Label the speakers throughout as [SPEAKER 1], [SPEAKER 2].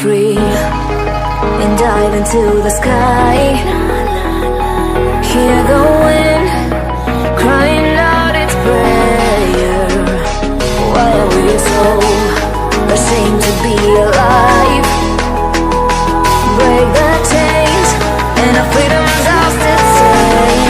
[SPEAKER 1] free and dive into the sky. Hear the wind crying out its prayer. Why are we so ashamed to be alive? Break the chains and our freedom's ours to take.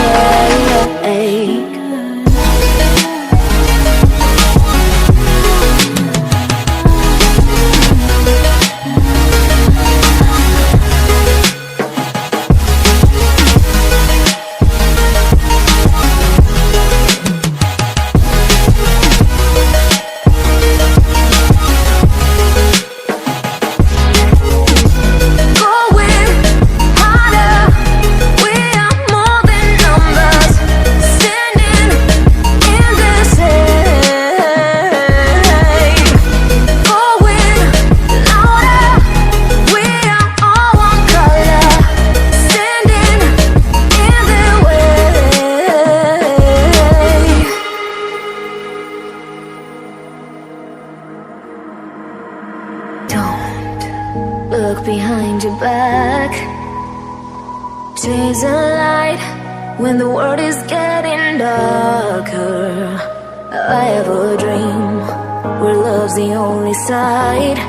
[SPEAKER 1] Look behind your back. Chase a light when the world is getting darker. I have a dream where love's the only side.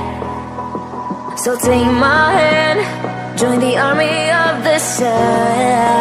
[SPEAKER 1] So take my hand, join the army of the shadows.